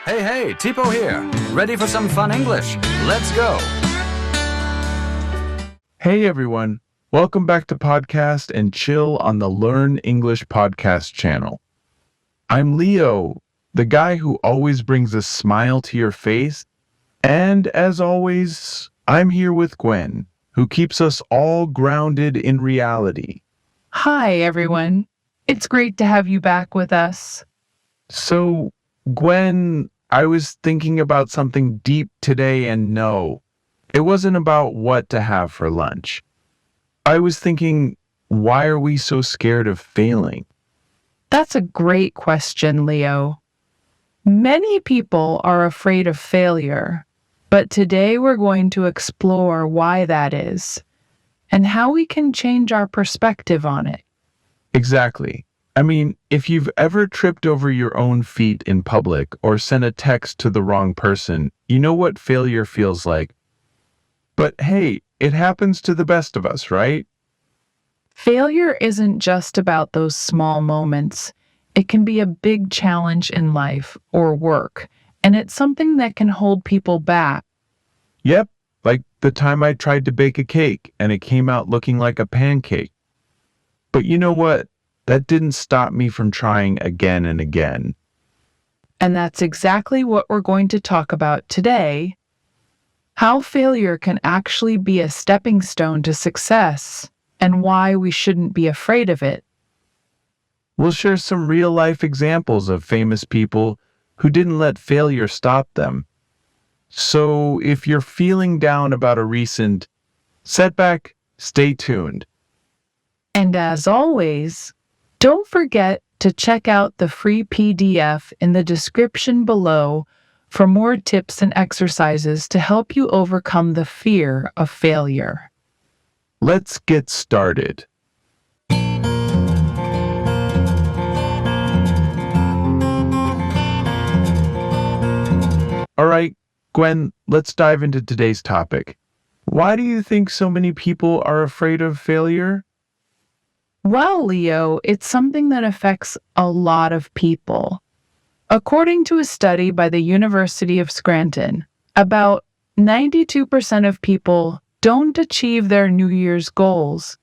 Hey, Tipo here. Ready for some fun English? Let's go. Hey everyone, welcome back to Podcast and Chill on the Learn English Podcast channel. I'm Leo, the guy who always brings a smile to your face, and as always, I'm here with Gwen, who keeps us all grounded in reality. Hi, everyone. It's great to have you back with us. So, Gwen, I was thinking about something deep today, and no, it wasn't about what to have for lunch. I was thinking, why are we so scared of failing? That's a great question, Leo. Many people are afraid of failure, but today we're going to explore why that is and how we can change our perspective on it. Exactly. I mean, if you've ever tripped over your own feet in public or sent a text to the wrong person, you know what failure feels like. But hey, it happens to the best of us, right? Failure isn't just about those small moments. It can be a big challenge in life or work, and it's something that can hold people back. Yep, like the time I tried to bake a cake and it came out looking like a pancake. But you know what? That didn't stop me from trying again and again. And that's exactly what we're going to talk about today. How failure can actually be a stepping stone to success and why we shouldn't be afraid of it. We'll share some real-life examples of famous people who didn't let failure stop them. So if you're feeling down about a recent setback, stay tuned. And as always, don't forget to check out the free PDF in the description below for more tips and exercises to help you overcome the fear of failure. Let's get started. All right, Gwen, let's dive into today's topic. Why do you think so many people are afraid of failure? Well, Leo, it's something that affects a lot of people. According to a study by the University of Scranton, about 92% of people don't achieve their New Year's goals.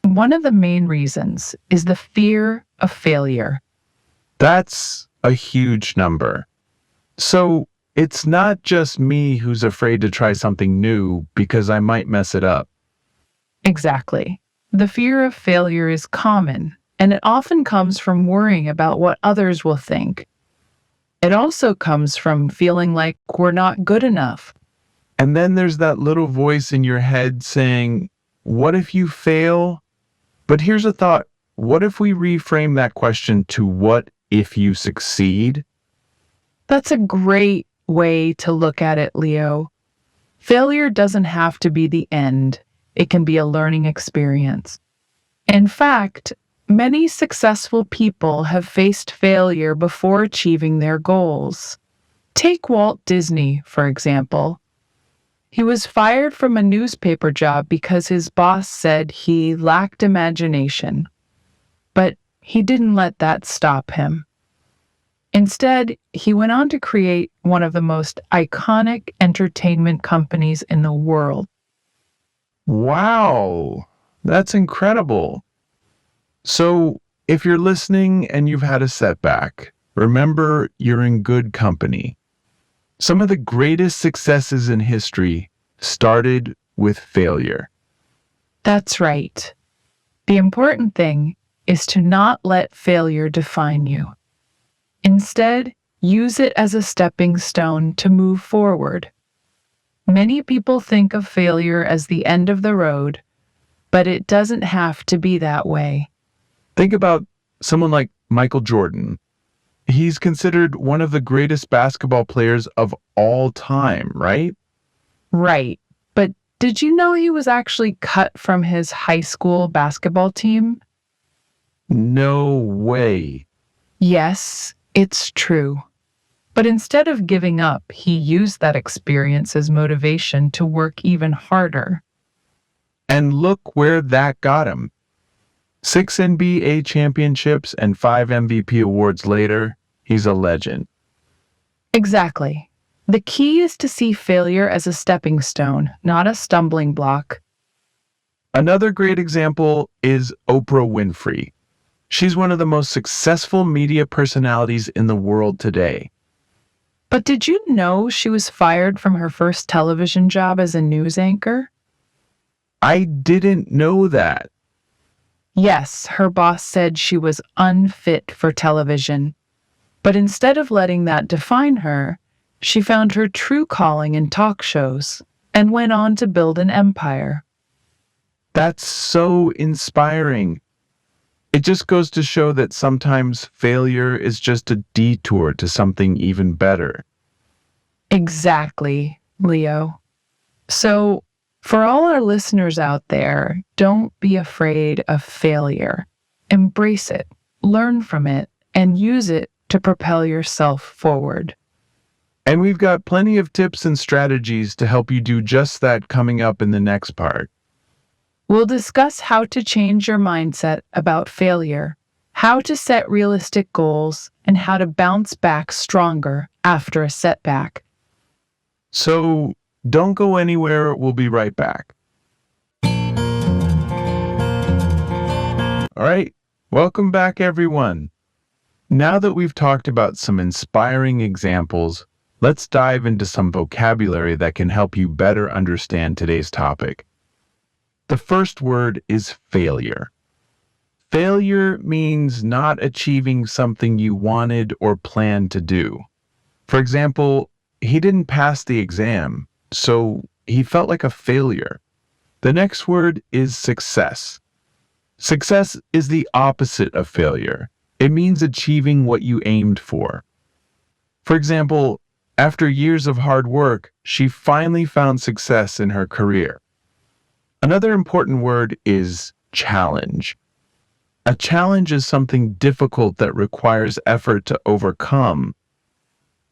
One of the main reasons is the fear of failure. That's a huge number. So it's not just me who's afraid to try something new because I might mess it up. Exactly. The fear of failure is common, and it often comes from worrying about what others will think. It also comes from feeling like we're not good enough. And then there's that little voice in your head saying, what if you fail? But here's a thought. What if we reframe that question to what if you succeed? That's a great way to look at it, Leo. Failure doesn't have to be the end. It can be a learning experience. In fact, many successful people have faced failure before achieving their goals. Take Walt Disney, for example. He was fired from a newspaper job because his boss said he lacked imagination. But he didn't let that stop him. Instead, he went on to create one of the most iconic entertainment companies in the world. Wow, that's incredible. So, if you're listening and you've had a setback, remember you're in good company. Some of the greatest successes in history started with failure. That's right. The important thing is to not let failure define you. Instead, use it as a stepping stone to move forward. Many people think of failure as the end of the road, but it doesn't have to be that way. Think about someone like Michael Jordan. He's considered one of the greatest basketball players of all time, right? Right. But did you know he was actually cut from his high school basketball team? No way. Yes, it's true. But instead of giving up, he used that experience as motivation to work even harder. And look where that got him. 6 NBA championships and 5 MVP awards later, he's a legend. Exactly. The key is to see failure as a stepping stone, not a stumbling block. Another great example is Oprah Winfrey. She's one of the most successful media personalities in the world today. But did you know she was fired from her first television job as a news anchor? I didn't know that. Yes, her boss said she was unfit for television. But instead of letting that define her, she found her true calling in talk shows and went on to build an empire. That's so inspiring. It just goes to show that sometimes failure is just a detour to something even better. Exactly, Leo. So, for all our listeners out there, don't be afraid of failure. Embrace it, learn from it, and use it to propel yourself forward. And we've got plenty of tips and strategies to help you do just that coming up in the next part. We'll discuss how to change your mindset about failure, how to set realistic goals, and how to bounce back stronger after a setback. So don't go anywhere. We'll be right back. All right. Welcome back, everyone. Now that we've talked about some inspiring examples, let's dive into some vocabulary that can help you better understand today's topic. The first word is failure. Failure means not achieving something you wanted or planned to do. For example, he didn't pass the exam, so he felt like a failure. The next word is success. Success is the opposite of failure. It means achieving what you aimed for. For example, after years of hard work, she finally found success in her career. Another important word is challenge. A challenge is something difficult that requires effort to overcome.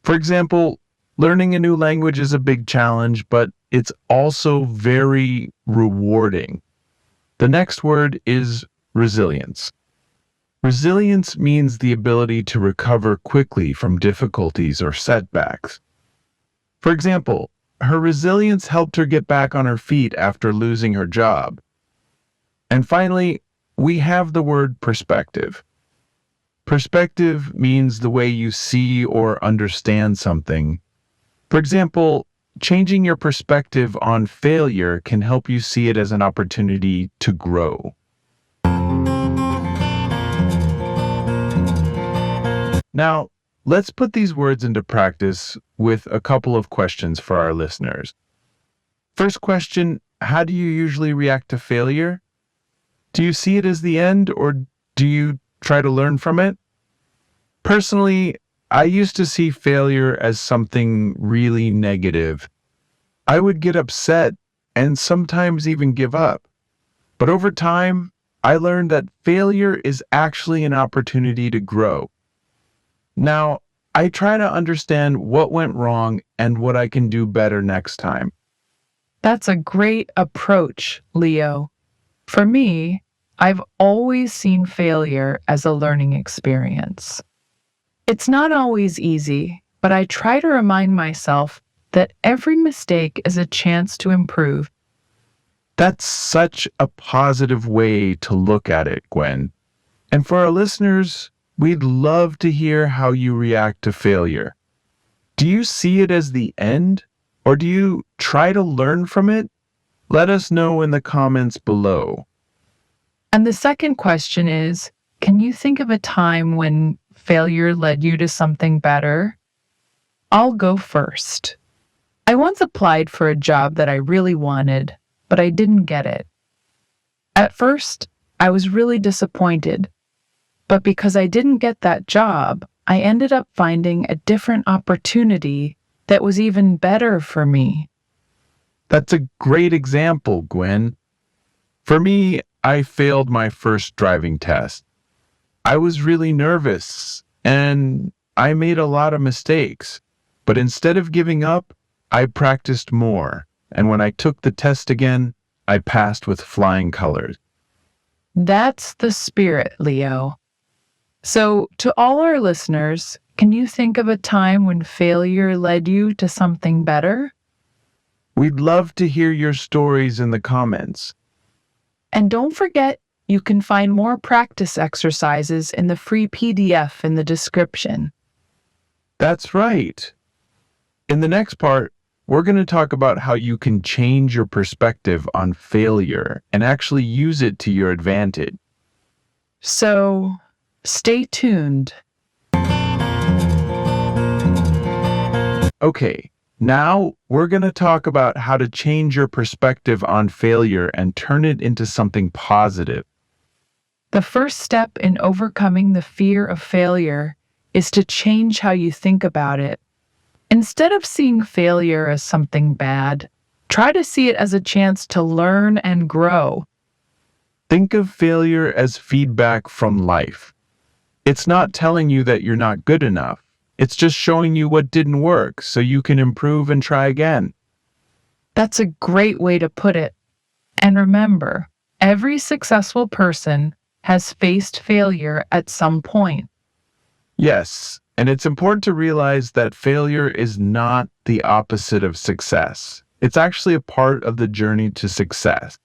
For example, learning a new language is a big challenge, but it's also very rewarding. The next word is resilience. Resilience means the ability to recover quickly from difficulties or setbacks. For example, her resilience helped her get back on her feet after losing her job. And finally, we have the word perspective. Perspective means the way you see or understand something. For example, changing your perspective on failure can help you see it as an opportunity to grow. Now, let's put these words into practice with a couple of questions for our listeners. First question, how do you usually react to failure? Do you see it as the end, or do you try to learn from it? Personally, I used to see failure as something really negative. I would get upset and sometimes even give up. But over time, I learned that failure is actually an opportunity to grow. Now, I try to understand what went wrong and what I can do better next time. That's a great approach, Leo. For me, I've always seen failure as a learning experience. It's not always easy, but I try to remind myself that every mistake is a chance to improve. That's such a positive way to look at it, Gwen. And for our listeners, we'd love to hear how you react to failure. Do you see it as the end, or do you try to learn from it? Let us know in the comments below. And the second question is, can you think of a time when failure led you to something better? I'll go first. I once applied for a job that I really wanted, but I didn't get it. At first, I was really disappointed. But because I didn't get that job, I ended up finding a different opportunity that was even better for me. That's a great example, Gwen. For me, I failed my first driving test. I was really nervous and I made a lot of mistakes. But instead of giving up, I practiced more. And when I took the test again, I passed with flying colors. That's the spirit, Leo. So, to all our listeners, can you think of a time when failure led you to something better? We'd love to hear your stories in the comments. And don't forget, you can find more practice exercises in the free PDF in the description. That's right. In the next part, we're going to talk about how you can change your perspective on failure and actually use it to your advantage. So, stay tuned. Okay, now we're going to talk about how to change your perspective on failure and turn it into something positive. The first step in overcoming the fear of failure is to change how you think about it. Instead of seeing failure as something bad, try to see it as a chance to learn and grow. Think of failure as feedback from life. It's not telling you that you're not good enough. It's just showing you what didn't work so you can improve and try again. That's a great way to put it. And remember, every successful person has faced failure at some point. Yes, and it's important to realize that failure is not the opposite of success. It's actually a part of the journey to success.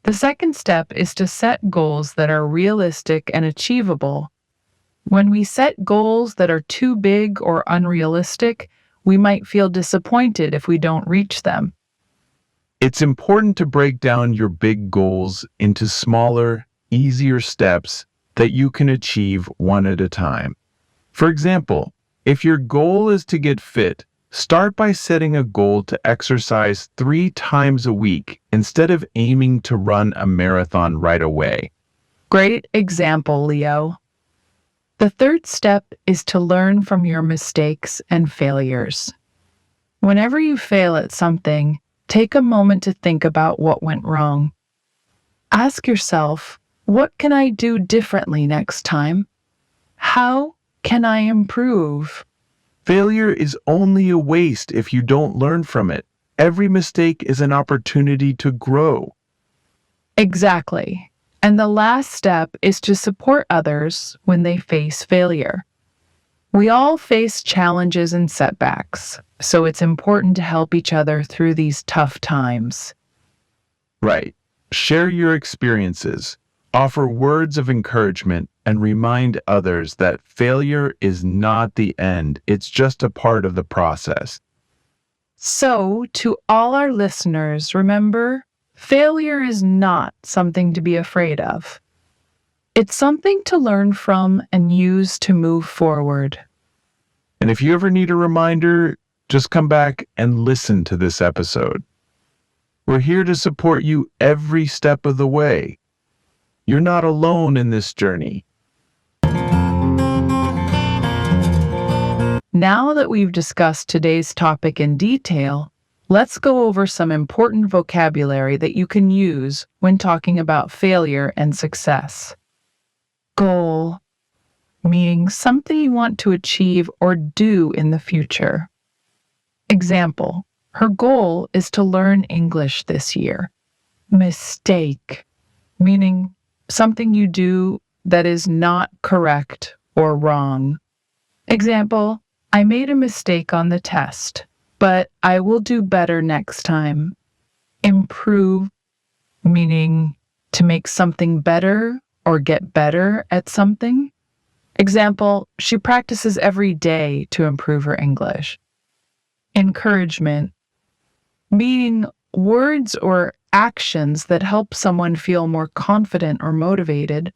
The second step is to set goals that are realistic and achievable. When we set goals that are too big or unrealistic, we might feel disappointed if we don't reach them. It's important to break down your big goals into smaller, easier steps that you can achieve one at a time. For example, if your goal is to get fit, start by setting a goal to exercise 3 times a week instead of aiming to run a marathon right away. Great example, Leo. The third step is to learn from your mistakes and failures. Whenever you fail at something, take a moment to think about what went wrong. Ask yourself, what can I do differently next time? How can I improve? Failure is only a waste if you don't learn from it. Every mistake is an opportunity to grow. Exactly. And the last step is to support others when they face failure. We all face challenges and setbacks, so it's important to help each other through these tough times. Right. Share your experiences, offer words of encouragement, and remind others that failure is not the end. It's just a part of the process. So, to all our listeners, remember, failure is not something to be afraid of. It's something to learn from and use to move forward. And if you ever need a reminder, just come back and listen to this episode. We're here to support you every step of the way. You're not alone in this journey. Now that we've discussed today's topic in detail, let's go over some important vocabulary that you can use when talking about failure and success. Goal, meaning something you want to achieve or do in the future. Example, her goal is to learn English this year. Mistake, meaning something you do that is not correct or wrong. Example, I made a mistake on the test, but I will do better next time. Improve, meaning to make something better or get better at something. Example, she practices every day to improve her English. Encouragement, meaning words or actions that help someone feel more confident or motivated.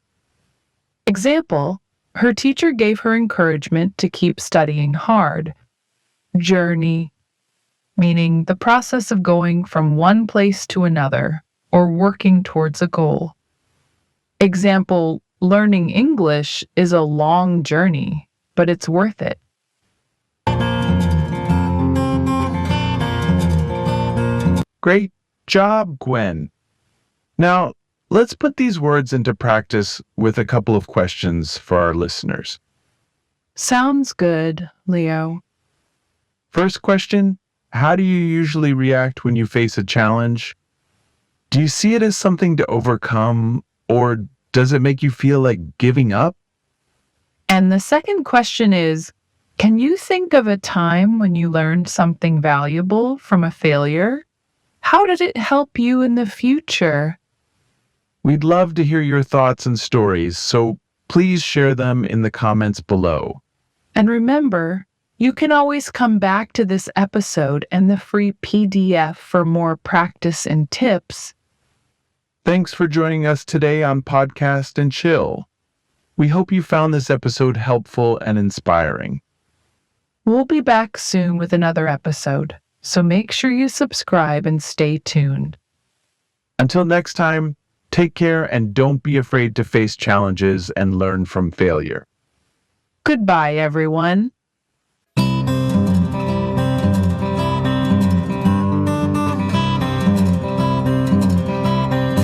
Example, her teacher gave her encouragement to keep studying hard. Journey, meaning the process of going from one place to another or working towards a goal. Example, learning English is a long journey, but it's worth it. Great job, Gwen. Now, let's put these words into practice with a couple of questions for our listeners. Sounds good, Leo. First question, how do you usually react when you face a challenge? Do you see it as something to overcome, or does it make you feel like giving up? And the second question is, Can you think of a time when you learned something valuable from a failure? How did it help you in the future? We'd love to hear your thoughts and stories, so please share them in the comments below. And remember, you can always come back to this episode and the free PDF for more practice and tips. Thanks for joining us today on Podcast and Chill. We hope you found this episode helpful and inspiring. We'll be back soon with another episode, so make sure you subscribe and stay tuned. Until next time, take care and don't be afraid to face challenges and learn from failure. Goodbye, everyone.